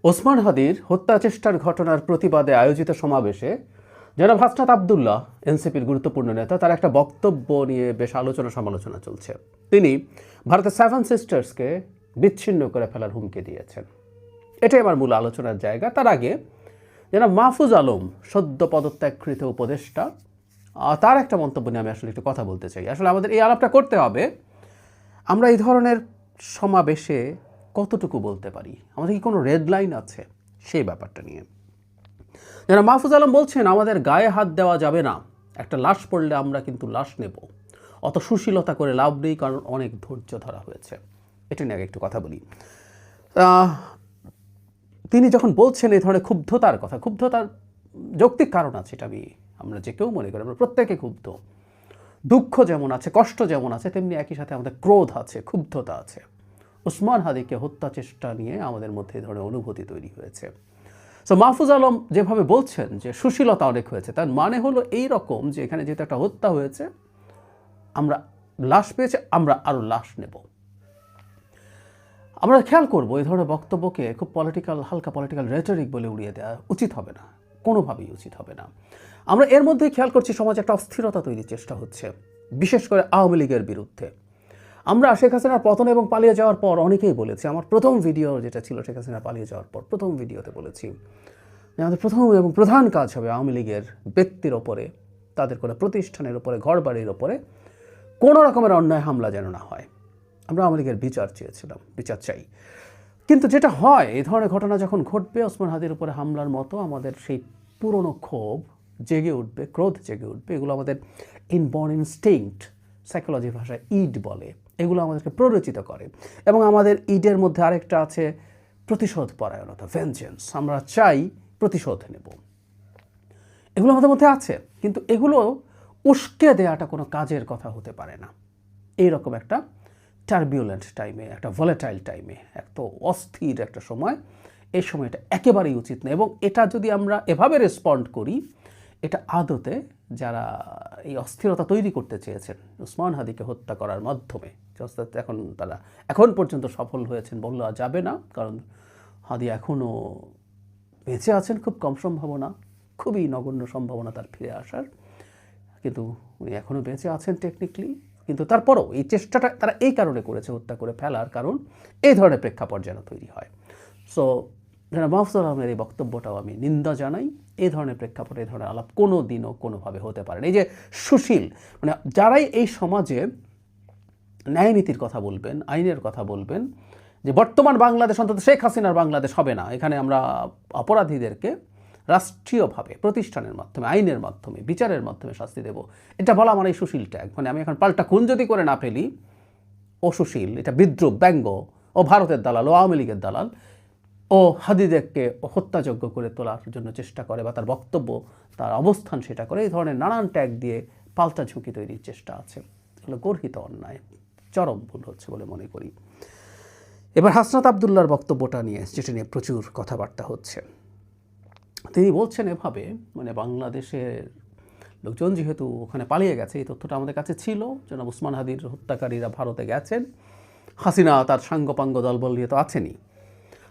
ওসমান হাদির হত্যা চেষ্টার ঘটনার প্রতিবাদে আয়োজিত সমাবেশে জনাব হাসনাত আবদুল্লাহ, এনসিপির গুরুত্বপূর্ণ নেতা, তার একটা বক্তব্য নিয়ে বেশ আলোচনা সমালোচনা চলছে। তিনি ভারতের সেভেন সিস্টার্সকে বিচ্ছিন্ন করে ফেলার হুমকি দিয়েছেন। এটাই আমার মূল আলোচনার জায়গা। তার আগে জনাব মাহফুজ আলম, সদ্য পদত্যাগকৃত উপদেষ্টা, তার একটা মন্তব্য নিয়ে আমি আসলে একটু কথা বলতে চাই। আসলে আমাদের এই আলাপটা করতে হবে, আমরা এই ধরনের সমাবেশে কতটুকু বলতে পারি, আমাদের কি কোনো রেড লাইন আছে সেই ব্যাপারটা নিয়ে। যারা মাহফুজ আলম বলছেন আমাদের গায়ে হাত দেওয়া যাবে না, একটা লাশ পড়লে আমরা কিন্তু লাশ নেব, অত সুশীলতা করে লাভ নেই, কারণ অনেক ধৈর্য ধরা হয়েছে। এটা নিয়ে আগে একটু কথা বলি। তিনি যখন বলছেন এই ধরনের ক্ষুব্ধতার কথা, ক্ষুব্ধতার যৌক্তিক কারণ আছে, এটা আমরা যে কেউ মনে করি, আমরা প্রত্যেকে ক্ষুব্ধ। দুঃখ যেমন আছে, কষ্ট যেমন আছে, তেমনি একই সাথে আমাদের ক্রোধ আছে, ক্ষুব্ধতা আছে। ওসমান হাদিকে হত্যা চেষ্টা নিয়ে আমাদের মধ্যে এই ধরনের অনুভূতি তৈরি হয়েছে। সো মাহফুজ আলম যেভাবে বলছেন যে সুশীলতা অনেক হয়েছে, তার মানে হলো এই রকম যে এখানে যেহেতু একটা হত্যা হয়েছে, আমরা লাশ পেয়েছে, আমরা আরও লাশ নেব। আমরা খেয়াল করবো এই ধরনের বক্তব্যকে খুব হালকা পলিটিক্যাল রেটরিক বলে উড়িয়ে দেওয়া উচিত হবে না, কোনোভাবেই উচিত হবে না। আমরা এর মধ্যেই খেয়াল করছি সমাজে একটা অস্থিরতা তৈরির চেষ্টা হচ্ছে, বিশেষ করে আওয়ামী লীগের বিরুদ্ধে। আমরা শেখ হাসিনার পতন এবং পালিয়ে যাওয়ার পর অনেকেই বলেছি, আমার প্রথম ভিডিও যেটা ছিল শেখ হাসিনা পালিয়ে যাওয়ার পর, প্রথম ভিডিওতে বলেছি যে আমাদের প্রথম এবং প্রধান কাজ হবে আওয়ামী লীগের ব্যক্তির ওপরে, তাদের কোনো প্রতিষ্ঠানের ওপরে, ঘরবাড়ির ওপরে কোনো রকমের অন্যায় হামলা যেন না হয়। আমরা আওয়ামী লীগের বিচার চেয়েছিলাম, বিচার চাই। কিন্তু যেটা হয়, এই ধরনের ঘটনা যখন ঘটবে, ওসমান হাদির উপরে হামলার মতো, আমাদের সেই পুরনো ক্ষোভ জেগে উঠবে, ক্রোধ জেগে উঠবে। এগুলো আমাদের ইনবর্ন ইনস্টিংক্ট, সাইকোলজি ভাষায় ইড বলে, এগুলো আমাদেরকে প্ররোচিত করে। এবং আমাদের ইডের মধ্যে আরেকটা আছে প্রতিশোধ পরায়ণতা, ভেঞ্জেন্স। আমরা চাই প্রতিশোধ নেব, এগুলো আমাদের মধ্যে আছে। কিন্তু এগুলো উস্কে দেওয়াটা কোনো কাজের কথা হতে পারে না। এইরকম একটা টার্বিউলেন্ট টাইমে, একটা ভলেটাইল টাইমে, এত অস্থির একটা সময়, এই সময়টা একেবারেই উচিত না। এবং এটা যদি আমরা এভাবে রেসপন্ড করি, এটা আদতে যারা এই অস্থিরতা তৈরি করতে চেয়েছেন ওসমান হাদিকে হত্যা করার মাধ্যমে, তারা এখন পর্যন্ত সফল হয়েছেন বললে যাবে না, কারণ হাদি এখনও বেঁচে আছেন। খুব কম সম্ভাবনা, খুবই নগণ্য সম্ভাবনা তার ফিরে আসার, কিন্তু উনি এখনও বেঁচে আছেন টেকনিক্যালি। কিন্তু তারপরও এই চেষ্টাটা তারা এই কারণে করেছে, হত্যা করে ফেলার কারণ এই ধরনের প্রেক্ষাপট যেন তৈরি হয়। সো যারা মাহফুজ আলমের এই বক্তব্যটাও আমি নিন্দা জানাই। এই ধরনের প্রেক্ষাপটে এই ধরনের আলাপ কোনো দিনও কোনোভাবে হতে পারে না। এই যে সুশীল, মানে যারাই এই সমাজে ন্যায় নীতির কথা বলবেন, আইনের কথা বলবেন, যে বর্তমান বাংলাদেশ অন্তত শেখ হাসিনার বাংলাদেশ হবে না, এখানে আমরা অপরাধীদেরকে রাষ্ট্রীয়ভাবে, প্রতিষ্ঠানের মাধ্যমে, আইনের মাধ্যমে, বিচারের মাধ্যমে শাস্তি দেব, এটা বলা আমার এই সুশীল ট্যাগ। মানে আমি এখন পাল্টা খুন যদি করে না ফেলি, ও সুশীল, এটা বিদ্রুপ, ব্যঙ্গ, ও ভারতের দালাল, ও আওয়ামী লীগের দালাল, ও হাদিদেরকে হত্যাযোগ্য করে তোলার জন্য চেষ্টা করে, বা তার বক্তব্য, তার অবস্থান সেটা করে, এই ধরনের নানান ট্যাগ দিয়ে পাল্টা ঝুঁকি তৈরির চেষ্টা আছে। এগুলো গর্হিত অন্যায়, চরম ভুল হচ্ছে বলে মনে করি। এবার হাসনাত আবদুল্লাহর বক্তব্যটা নিয়ে, যেটা নিয়ে প্রচুর কথাবার্তা হচ্ছে, তিনি বলছেন এভাবে, মানে বাংলাদেশের লোকজন যেহেতু ওখানে পালিয়ে গেছে, এই তথ্যটা আমাদের কাছে ছিল, জনাব ওসমান হাদির হত্যাকারীরা ভারতে গেছেন, হাসিনা তার সাঙ্গপাঙ্গ দলবল নিয়ে তো আছেনই।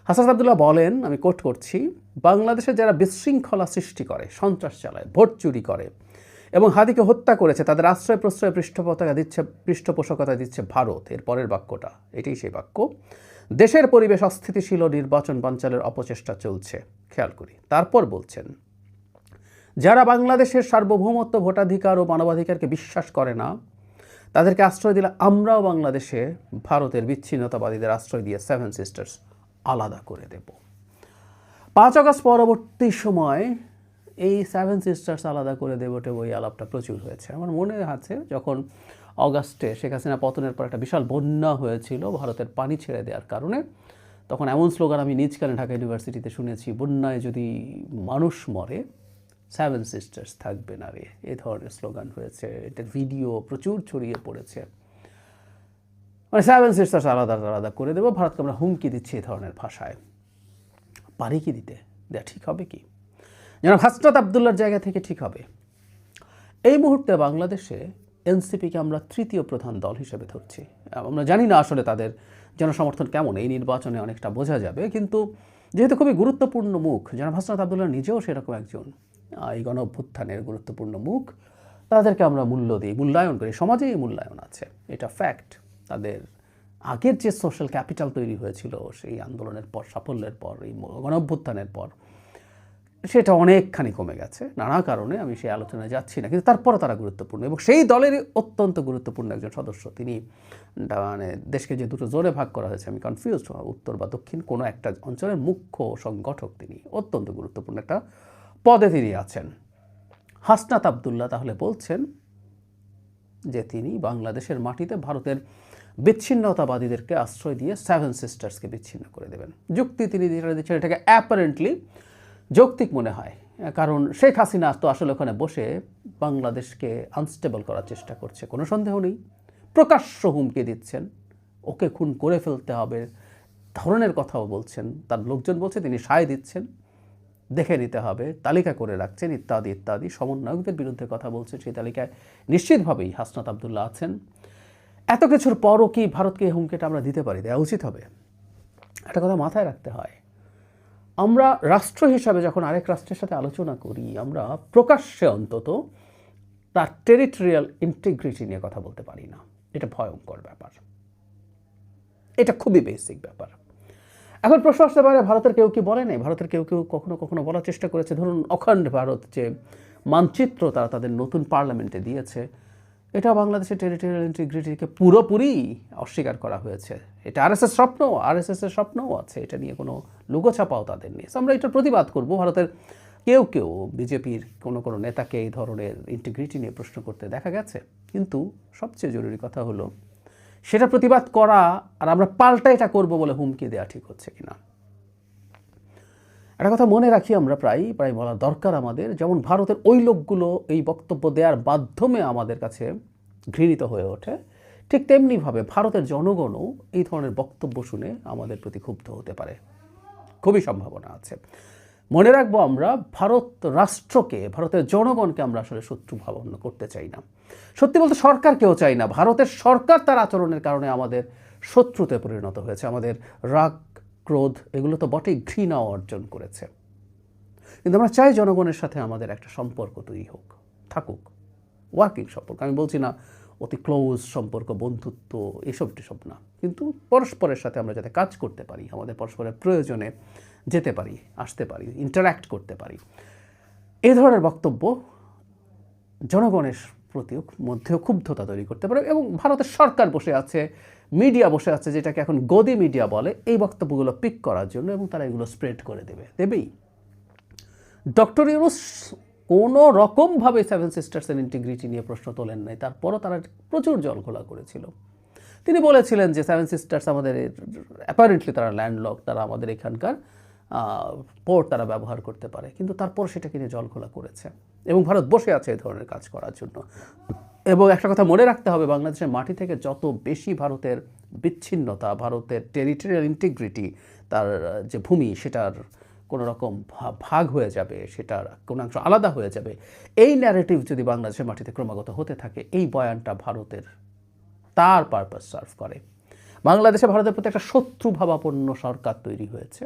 হাসনাত আবদুল্লাহ বলেন, আমি কোট করছি, বাংলাদেশে যারা বিশৃঙ্খলা সৃষ্টি করে, সন্ত্রাস চালায়, ভোট চুরি করে এবং হাদিকে হত্যা করেছে, তাদের আশ্রয় প্রশ্রয় পৃষ্ঠপোষকতা দিচ্ছে ভারত। এর পরের বাক্যটা, এটাই সেই বাক্য, দেশের পরিবেশ অস্থিতিশীল ও নির্বাচন বানচালের অপচেষ্টা চলছে। খেয়াল করি, তারপর বলছেন, যারা বাংলাদেশের সার্বভৌমত্ব, ভোটাধিকার ও মানবাধিকারকে বিশ্বাস করে না, তাদেরকে আশ্রয় দিলে আমরাও বাংলাদেশে ভারতের বিচ্ছিন্নতাবাদীদের আশ্রয় দিয়ে সেভেন সিস্টার্স আলাদা করে দেব। 5 আগস্ট পরবর্তী সময় এই সেভেন সিস্টার্স আলাদা করে দেবটে ওই আলাপটা প্রচুর হয়েছে। আমার মনে আছে যখন অগাস্টে শেখ হাসিনা পতনের পর একটা বিশাল বন্যা হয়েছিল ভারতের পানি ছেড়ে দেওয়ার কারণে, তখন এমন স্লোগান আমি নিজ কানে ঢাকা ইউনিভার্সিটিতে শুনেছি, বন্যায় যদি মানুষ মরে সেভেন সিস্টার্স থাকবে না রে, এই ধরনের স্লোগান হয়েছে। এটার ভিডিও প্রচুর ছড়িয়ে পড়েছে। মানে সেভেন সিস্টার্স আলাদা আলাদা করে দেবো, ভারতকে আমরা হুমকি দিচ্ছি এই ধরনের ভাষায়। পারি কি দিতে? দেয়া ঠিক হবে কি? যেন হাসনাত আবদুল্লার জায়গা থেকে ঠিক হবে। এই মুহূর্তে বাংলাদেশে এনসিপিকে আমরা তৃতীয় প্রধান দল হিসেবে ধরছি। আমরা জানি না আসলে তাদের জনসমর্থন কেমন, এই নির্বাচনে অনেকটা বোঝা যাবে, কিন্তু যেহেতু খুবই গুরুত্বপূর্ণ মুখ, জনাব হাসনাত আবদুল্লাহ নিজেও সেরকম একজন এই গণ অভ্যুত্থানের গুরুত্বপূর্ণ মুখ, তাদেরকে আমরা মূল্য দিই, মূল্যায়ন করি, সমাজেই মূল্যায়ন আছে, এটা ফ্যাক্ট। তাদের আগের যে সোশ্যাল ক্যাপিটাল তৈরি হয়েছিল সেই আন্দোলনের পর, সাফল্যের পর, এই গণ অভ্যুত্থানের পর, সেটা অনেকখানি কমে গেছে নানা কারণে, আমি সেই আলোচনায় যাচ্ছি না, কিন্তু তারপরও তারা গুরুত্বপূর্ণ এবং সেই দলেরই অত্যন্ত গুরুত্বপূর্ণ একজন সদস্য তিনি। মানে দেশকে যে দুটো জোনে ভাগ করা হয়েছে, আমি কনফিউজড, উত্তর বা দক্ষিণ, কোনো একটা অঞ্চলের মুখ্য সংগঠক তিনি, অত্যন্ত গুরুত্বপূর্ণ একটা পদে তিনি আছেন। হাসনাত আবদুল্লাহ তাহলে বলছেন যে তিনি বাংলাদেশের মাটিতে ভারতের বিচ্ছিন্নতাবাদীদেরকে আশ্রয় দিয়ে সেভেন সিস্টার্সকে বিচ্ছিন্ন করে দেবেন। যুক্তি তিনি যেটা দিচ্ছেন এটাকে অ্যাপারেন্টলি যৌক্তিক মনে হয়, কারণ শেখ হাসিনা তো আসলে ওখানে বসে বাংলাদেশকে আনস্টেবল করার চেষ্টা করছে, কোনো সন্দেহ নেই, প্রকাশ্য হুমকি দিচ্ছেন, ওকে খুন করে ফেলতে হবে ধরনের কথাও বলছেন, তার লোকজন বলছে তিনি সায় দিচ্ছেন, দেখে নিতে হবে, তালিকা করে রাখছেন, ইত্যাদি ইত্যাদি, সমন্বয়কদের বিরুদ্ধে কথা বলছেন, সেই তালিকায় নিশ্চিতভাবেই হাসনাত আবদুল্লাহ আছেন। এত কিছুর পরও কি ভারতকে এই হুমকিটা আমরা দিতে পারি? দেওয়া উচিত হবে। একটা কথা মাথায় রাখতে হয়, আমরা রাষ্ট্র হিসাবে যখন আরেক রাষ্ট্রের সাথে আলোচনা করি, আমরা প্রকাশ্যে অন্তত তার টেরিটোরিয়াল ইন্টিগ্রিটি নিয়ে কথা বলতে পারি না। এটা ভয়ঙ্কর ব্যাপার, এটা খুবই বেসিক ব্যাপার। এখন প্রশ্ন আসতে পারে, ভারতের কেউ কি বলে নাই? ভারতের কেউ কেউ কখনো কখনো বলার চেষ্টা করেছে। ধরুন অখণ্ড ভারত যে মানচিত্র তারা তাদের নতুন পার্লামেন্টে দিয়েছে, এটা বাংলাদেশের টেরিটোরিয়াল ইন্টিগ্রিটিকে পুরোপুরি অস্বীকার করা হয়েছে। এটা আরএসএসের স্বপ্নও আছে, এটা নিয়ে কোনো লুকোছাপাও তাদের নেই। আমরা এটা প্রতিবাদ করব। ভারতের কেউ কেউ বিজেপির কোনো কোনো নেতাকে এই ধরনের ইন্টিগ্রিটি নিয়ে প্রশ্ন করতে দেখা গেছে, কিন্তু সবচেয়ে জরুরি কথা হলো সেটা প্রতিবাদ করা আর আমরা পাল্টা এটা করব বলে হুমকি দেওয়া ঠিক হচ্ছে কিনা। একটা কথা মনে রাখি, আমরা প্রায় বলা দরকার আমাদের, যেমন ভারতের ওই লোকগুলো এই বক্তব্য দেওয়ার মাধ্যমে আমাদের কাছে ঘৃণিত হয়ে ওঠে, ঠিক তেমনিভাবে ভারতের জনগণও এই ধরনের বক্তব্য শুনে আমাদের প্রতি ক্ষুব্ধ হতে পারে, খুবই সম্ভাবনা আছে। মনে রাখবো, আমরা ভারত রাষ্ট্রকে, ভারতের জনগণকে আমরা আসলে শত্রু ভাবনা করতে চাই না। সত্যি বলতে সরকারকেও চাই না। ভারতের সরকার তার আচরণের কারণে আমাদের শত্রুতে পরিণত হয়েছে, আমাদের রাগ, ক্রোধ এগুলো তো বটেই, ঘৃণাও অর্জন করেছে। কিন্তু আমরা চাই জনগণের সাথে আমাদের একটা সম্পর্ক তৈরি হোক, থাকুক, ওয়ার্কিং সম্পর্ক। আমি বলছি না অতি ক্লোজ সম্পর্ক, বন্ধুত্ব, এসব না, কিন্তু পরস্পরের সাথে আমরা যাতে কাজ করতে পারি, আমাদের পরস্পরের প্রয়োজনে যেতে পারি, আসতে পারি, ইন্টারাক্ট করতে পারি, এই ধরনের বক্তব্য জনগণের প্রতিও মধ্যেও ক্ষুব্ধতা তৈরি করতে পারে। এবং ভারতের সরকার বসে আছে, মিডিয়া বসে আছে, যেটাকে এখন গদি মিডিয়া বলে, এই বক্তব্যগুলো পিক করার জন্য, এবং তারা এগুলো স্প্রেড করে দেবেই। ডক্টর ইউনূস কোনো রকমভাবে সেভেন সিস্টার্সের ইন্টিগ্রিটি নিয়ে প্রশ্ন তোলেন নাই, তারপরও তারা প্রচুর জলঘোলা করেছিল। তিনি বলেছিলেন যে সেভেন সিস্টার্স আমাদের, অ্যাপারেন্টলি তারা ল্যান্ডলক, তারা আমাদের এখানকার পোর্ট তারা ব্যবহার করতে পারে, কিন্তু তারপর সেটাকে নিয়ে জলঘোলা করেছে এবং ভারত বসে আছে এই ধরনের কাজ করার জন্য। এবং একটা কথা মনে রাখতে হবে, বাংলাদেশের মাটি থেকে যত বেশি ভারতের বিচ্ছিন্নতা, ভারতের টেরিটোরিয়াল ইন্টিগ্রিটি, তার যে ভূমি সেটার কোনো রকম ভাগ হয়ে যাবে, সেটার কোনো অংশ আলাদা হয়ে যাবে, এই ন্যারেটিভ যদি বাংলাদেশের মাটিতে ক্রমাগত হতে থাকে, এই বয়ানটা ভারতের তার পারপাস সার্ভ করে। বাংলাদেশে ভারতের প্রতি একটা শত্রুভাবাপন্ন সরকার তৈরি হয়েছে।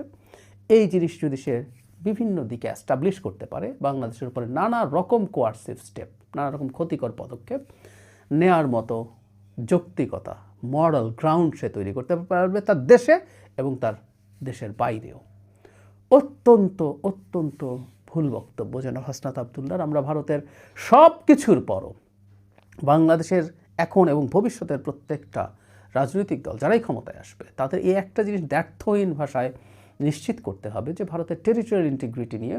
এই জিনিস যদি সে বিভিন্ন দিকে অ্যাস্টাবলিশ করতে পারে, বাংলাদেশের উপরে নানা রকম কোয়ার্সিভ স্টেপ, নানা রকম ক্ষতিকর পদক্ষেপ নেওয়ার মতো যৌক্তিকতা, মরাল গ্রাউন্ড সে তৈরি করতে পারবে তার দেশে এবং তার দেশের বাইরেও। অত্যন্ত অত্যন্ত ভুল বক্তব্য যেন হাসনাত আবদুল্লাহর। আমরা ভারতের সব কিছুর পরও বাংলাদেশের এখন এবং ভবিষ্যতের প্রত্যেকটা রাজনৈতিক দল যারাই ক্ষমতায় আসবে, তাদের এই একটা জিনিস দ্ব্যর্থহীন ভাষায় নিশ্চিত করতে হবে যে ভারতের টেরিটোরিয়াল ইন্টিগ্রিটি নিয়ে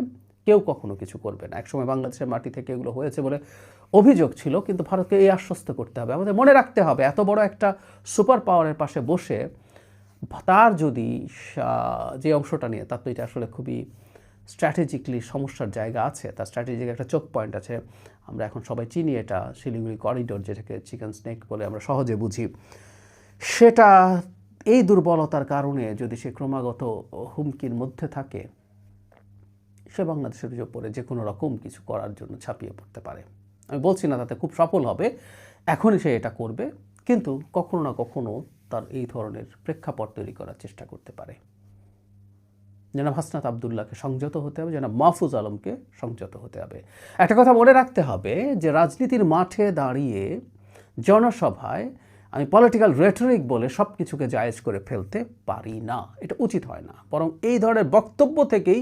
কেউ কখনো কিছু করবে না। একসময় বাংলাদেশের মাটি থেকে এগুলো হয়েছে বলে অভিযোগ ছিল, কিন্তু ভারতকে এই আশ্বস্ত করতে হবে। আমাদের মনে রাখতে হবে, এত বড় একটা সুপার পাওয়ারের পাশে বসে তার যদি যে অংশটা নিয়ে, তার তো এটা আসলে খুবই স্ট্র্যাটেজিকলি সমস্যার জায়গা আছে, তার স্ট্র্যাটেজিক একটা চোখ পয়েন্ট আছে। আমরা এখন সবাই চিনি এটা শিলিগুড়ি করিডোর, যেটাকে চিকেন স্নেক বলে আমরা সহজে বুঝি। সেটা এই দুর্বলতার কারণে যদি সে ক্রমাগত হুমকির মধ্যে থাকে, সে বাংলাদেশের উপরে যে কোনো রকম কিছু করার জন্য ছাপিয়ে পড়তে পারে। আমি বলছি না তাতে খুব সফল হবে, এখনই সে এটা করবে, কিন্তু কখনো না কখনো তার এই ধরনের প্রেক্ষাপট তৈরি করার চেষ্টা করতে পারে। জনাব হাসনাত আবদুল্লাহকে সংযত হতে হবে, জনাব মাহফুজ আলমকে সংযত হতে হবে। একটা কথা মনে রাখতে হবে যে রাজনীতির মাঠে দাঁড়িয়ে জনসভায় আমি পলিটিক্যাল রেটরিক বলে সব কিছুকে জায়েজ করে ফেলতে পারি না, এটা উচিত হয় না। বরং এই ধরনের বক্তব্য থেকেই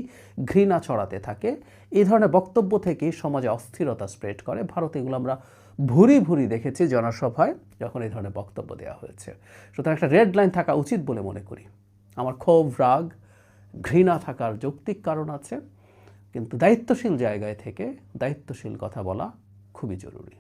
ঘৃণা ছড়াতে থাকে, এই ধরনের বক্তব্য থেকেই সমাজে অস্থিরতা স্প্রেড করে। ভারতে এগুলো আমরা ভুরি ভুরি দেখেছি জনসভায় যখন এই ধরনের বক্তব্য দেওয়া হয়েছে। সুতরাং একটা রেড লাইন থাকা উচিত বলে মনে করি। আমার ক্ষোভ, রাগ, ঘৃণা থাকার যৌক্তিক কারণ আছে, কিন্তু দায়িত্বশীল জায়গায় থেকে দায়িত্বশীল কথা বলা খুবই জরুরি।